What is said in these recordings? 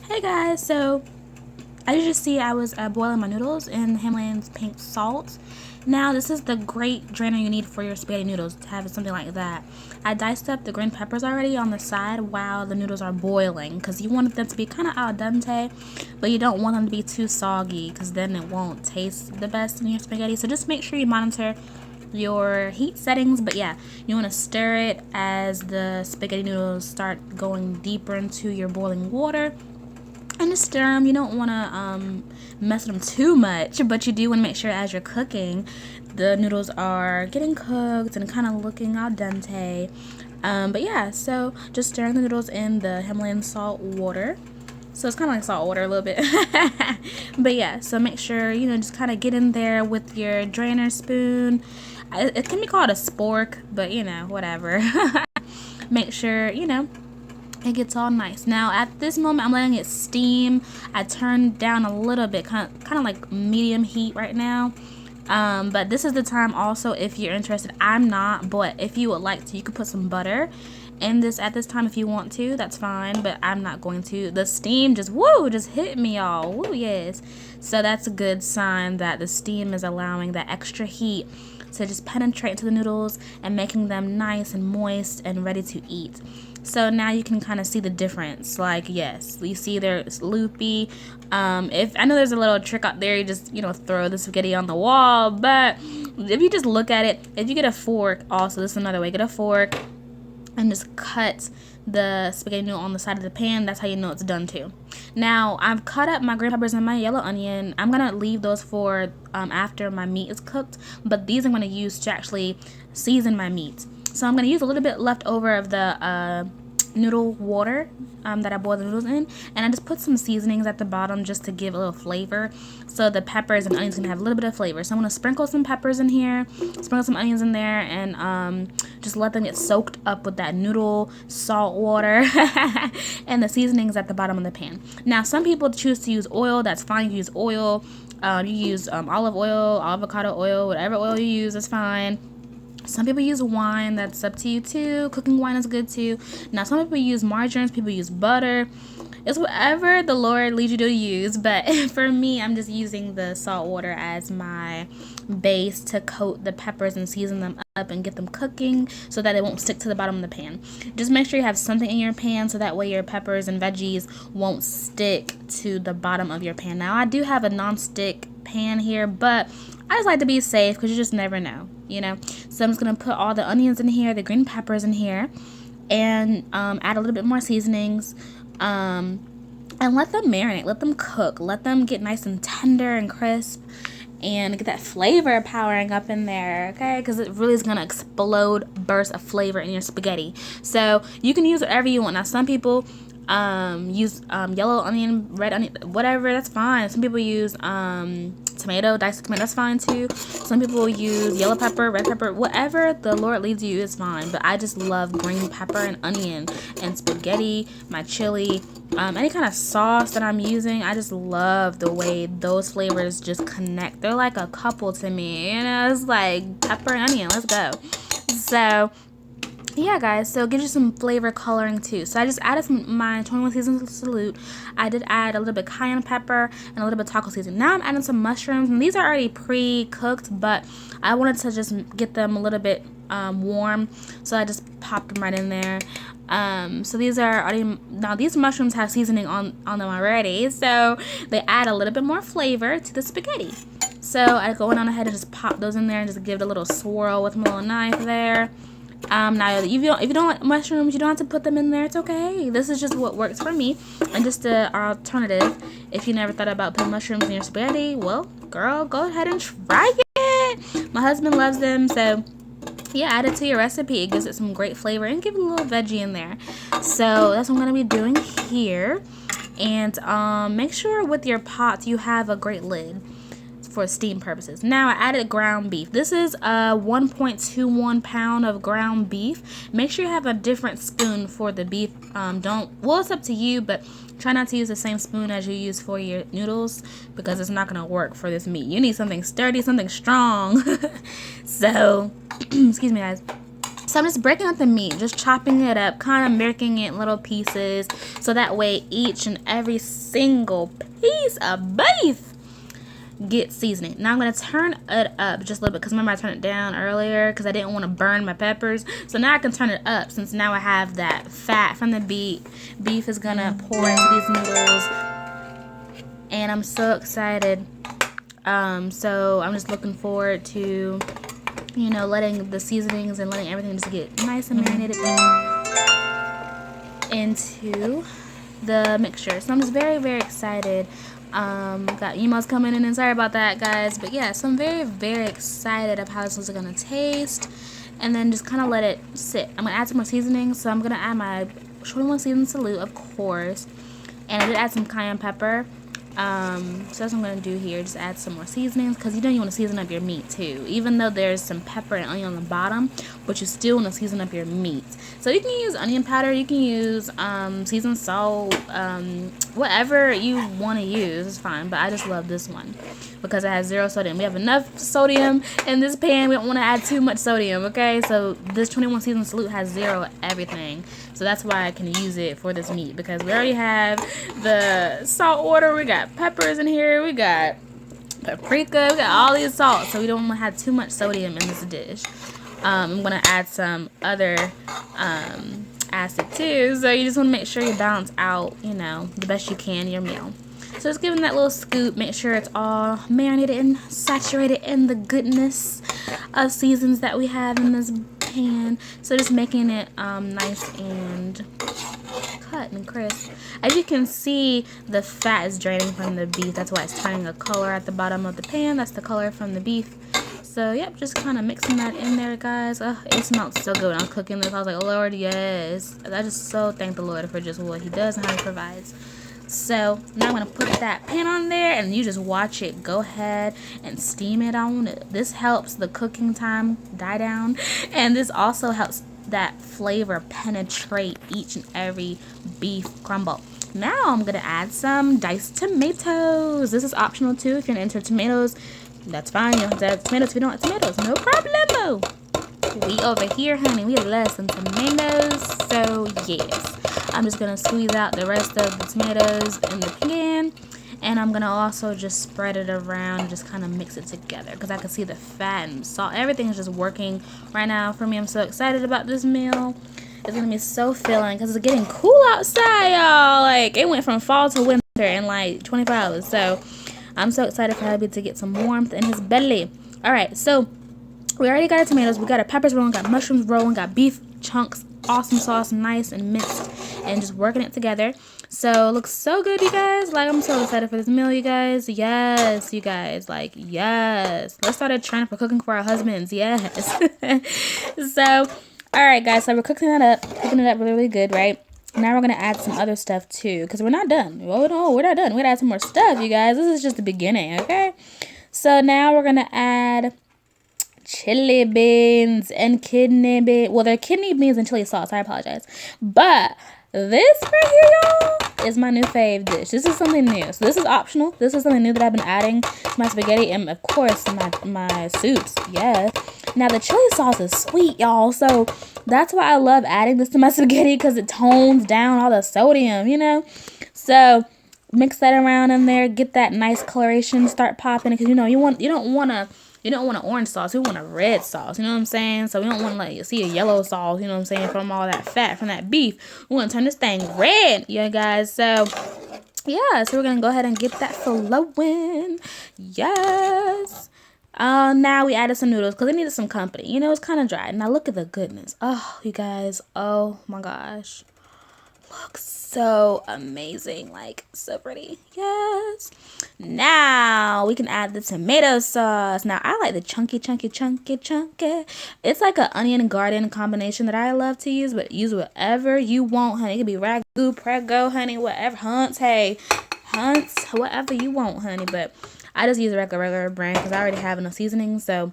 Hey guys, so as you just see, I was boiling my noodles in Himalayan pink salt. Now this is the great drainer you need for your spaghetti noodles, to have something like that. I diced up the green peppers already on the side while the noodles are boiling, because you want them to be kind of al dente, but you don't want them to be too soggy, because then it won't taste the best in your spaghetti. So just make sure you monitor your heat settings. But yeah, you want to stir it as the spaghetti noodles start going deeper into your boiling water, and just stir them. You don't want to mess them too much, but you do want to make sure as you're cooking, the noodles are getting cooked and kind of looking al dente. But yeah, so just stirring the noodles in the Himalayan salt water. So it's kind of like salt water a little bit. But yeah, so make sure, just kind of get in there with your drainer spoon. It can be called a spork, but whatever. Make sure, it gets all nice. Now at this moment, I'm letting it steam. I turned down a little bit, kind of like medium heat right now. But this is the time also, if you're interested. I'm not, but if you would like to, you could put some butter in this at this time if you want to. That's fine, but I'm not going to. The steam just hit me, y'all. Woo, yes. So that's a good sign that the steam is allowing that extra heat to just penetrate into the noodles and making them nice and moist and ready to eat. So now you can kind of see the difference. Like, yes, you see they're loopy. If I know there's a little trick out there, you just throw the spaghetti on the wall, but if you just look at it, if you get a fork, also this is another way, get a fork and just cut the spaghetti noodle on the side of the pan. That's how you know it's done too. Now I've cut up my green peppers and my yellow onion. I'm gonna leave those for after my meat is cooked, but these I'm gonna use to actually season my meat. So I'm gonna use a little bit left over of the noodle water that I boiled the noodles in, and I just put some seasonings at the bottom just to give a little flavor, so the peppers and onions can have a little bit of flavor. So I'm gonna sprinkle some peppers in here, sprinkle some onions in there, and just let them get soaked up with that noodle salt water and the seasonings at the bottom of the pan. Now some people choose to use oil. That's fine. You use oil. You use olive oil, avocado oil, whatever oil you use is fine. Some people use wine. That's up to you too. Cooking wine is good too. Now some people use margarine, people use butter. It's whatever the Lord leads you to use, but for me, I'm just using the salt water as my base to coat the peppers and season them up and get them cooking so that it won't stick to the bottom of the pan. Just make sure you have something in your pan so that way your peppers and veggies won't stick to the bottom of your pan. Now I do have a non-stick pan here, but I just like to be safe because you just never know, So I'm just going to put all the onions in here, the green peppers in here, and add a little bit more seasonings, and let them marinate, let them cook, let them get nice and tender and crisp, and get that flavor powering up in there, okay? Because it really is going to explode, burst of flavor in your spaghetti. So you can use whatever you want. Now some people use yellow onion, red onion, whatever, that's fine. Some people use tomato, diced tomato, that's fine too. Some people use yellow pepper, red pepper, whatever the Lord leads you is fine. But I just love green pepper and onion and spaghetti, my chili, any kind of sauce that I'm using. I just love the way those flavors just connect. They're like a couple to me, it's like pepper and onion, let's go. So yeah, guys, so it gives you some flavor coloring too. So I just added my 21 Seasons Salute. I did add a little bit cayenne pepper and a little bit taco seasoning. Now I'm adding some mushrooms, and these are already pre-cooked, but I wanted to just get them a little bit warm, so I just popped them right in there. So these are already, now these mushrooms have seasoning on them already, so they add a little bit more flavor to the spaghetti. So I go on ahead and just pop those in there and just give it a little swirl with my little knife there. Now if you don't like mushrooms, you don't have to put them in there. It's okay. This is just what works for me, and just an alternative. If you never thought about putting mushrooms in your spaghetti, well, girl, go ahead and try it. My husband loves them, so yeah, add it to your recipe. It gives it some great flavor and give it a little veggie in there. So that's what I'm gonna be doing here. And make sure with your pot you have a great lid for steam purposes. Now I added ground beef. This is a 1.21 pound of ground beef. Make sure you have a different spoon for the beef. Well, it's up to you, but try not to use the same spoon as you use for your noodles, because it's not gonna work for this meat. You need something sturdy, something strong. So excuse me, guys. So I'm just breaking up the meat, just chopping it up, kind of making it in little pieces, so that way each and every single piece of beef gets seasoning. Now I'm going to turn it up just a little bit, because remember I turned it down earlier because I didn't want to burn my peppers. So now I can turn it up, since now I have that fat from the beef. Beef is going to pour into these noodles, and I'm so excited. So I'm just looking forward to, you know, letting the seasonings and letting everything just get nice and marinated into the mixture. So I'm just very, very excited. Got emails coming in, and sorry about that, guys. But yeah, so I'm very, very excited of how this is going to taste. And then just kind of let it sit. I'm going to add some more seasonings. So I'm going to add my 21 seasoned salute, of course. And I did add some cayenne pepper. So that's what I'm going to do here. Just add some more seasonings, because you know you want to season up your meat too. Even though there's some pepper and onion on the bottom, but you still want to season up your meat. So you can use onion powder, you can use seasoned salt, whatever you want to use is fine. But I just love this one because it has 0 sodium. We have enough sodium in this pan. We don't want to add too much sodium, okay? So this 21 seasoned salute has 0 everything. So that's why I can use it for this meat, because we already have the salt water, we got peppers in here, we got paprika, we got all these salts, so we don't want to have too much sodium in this dish. I'm going to add some other acid too, so you just want to make sure you balance out, you know, the best you can your meal. So just giving that little scoop, make sure it's all marinated and saturated in the goodness of seasons that we have in this pan. So just making it nice and cut and crisp. As you can see, the fat is draining from the beef. That's why it's turning a color at the bottom of the pan. That's the color from the beef. So yep, just kind of mixing that in there, guys. It smells so good when I'm cooking this. I was like, oh Lord, yes. I just so thank the Lord for just what he does and how he provides. So now I'm going to put that pan on there, and you just watch it go ahead and steam it on. This helps the cooking time die down, and this also helps that flavor penetrate each and every beef crumble. Now I'm going to add some diced tomatoes. This is optional too. If you're into tomatoes, that's fine. You don't have to add tomatoes if you don't like tomatoes. No problemo. We over here, honey, we love some tomatoes. So yes, I'm just going to squeeze out the rest of the tomatoes in the pan. And I'm going to also just spread it around and just kind of mix it together, because I can see the fat and salt. Everything is just working right now for me. I'm so excited about this meal. It's going to be so filling because it's getting cool outside, y'all. Like, it went from fall to winter in like 24 hours. So I'm so excited for hubby to get some warmth in his belly. All right, so we already got our tomatoes. We got our peppers rolling, got mushrooms rolling, got beef chunks, awesome sauce, nice and minced, and just working it together. So it looks so good, you guys. Like, I'm so excited for this meal, you guys. Yes, you guys. Like, yes. Let's start a trend for cooking for our husbands. Yes. So, all right, guys. So we're cooking it up really, really good, right? Now we're going to add some other stuff, too, because we're not done. Oh, no, we're not done. We're going to add some more stuff, you guys. This is just the beginning, okay? So now we're going to add chili beans and kidney beans. Well, they're kidney beans and chili sauce. I apologize. But this right here, y'all, is my new fave dish. This is something new. So this is optional. This is something new that I've been adding to my spaghetti and, of course, my soups. Yes. Now, the chili sauce is sweet, y'all. So that's why I love adding this to my spaghetti, because it tones down all the sodium, you know. So mix that around in there. Get that nice coloration. Start popping it, because, you know, you don't want an orange sauce. We want a red sauce. You know what I'm saying? So we don't want to like see a yellow sauce. You know what I'm saying? From all that fat from that beef. We want to turn this thing red, yeah, guys. So yeah. So we're gonna go ahead and get that flowing. Yes. Now we added some noodles because it needed some company. You know, it's kind of dry. Now look at the goodness. Oh, you guys. Oh my gosh. Looks so amazing, like so pretty. Yes. Now we can add the tomato sauce. Now I like the chunky. It's like an onion and garden combination that I love to use, but use whatever you want, honey. It could be ragu, prego, honey, whatever. Hunts, whatever you want, honey. But I just use a regular brand because I already have enough seasoning, so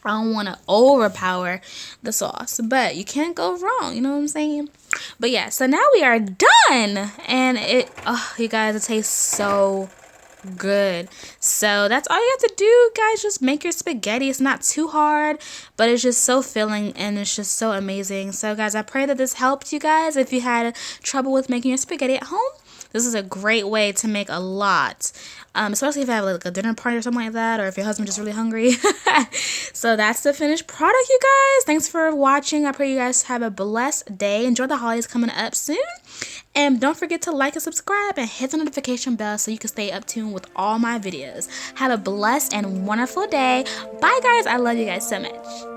I don't want to overpower the sauce, but you can't go wrong. You know what I'm saying? But yeah, so now we are done, and you guys, it tastes so good. So that's all you have to do, guys. Just make your spaghetti. It's not too hard, but it's just so filling and it's just so amazing. So guys, I pray that this helped you guys. If you had trouble with making your spaghetti at home, this is a great way to make a lot. Especially if you have like a dinner party or something like that, or if your husband's just really hungry. So that's the finished product, you guys. Thanks for watching. I pray you guys have a blessed day. Enjoy the holidays coming up soon. And don't forget to like and subscribe and hit the notification bell so you can stay up tuned with all my videos. Have a blessed and wonderful day. Bye, guys. I love you guys so much.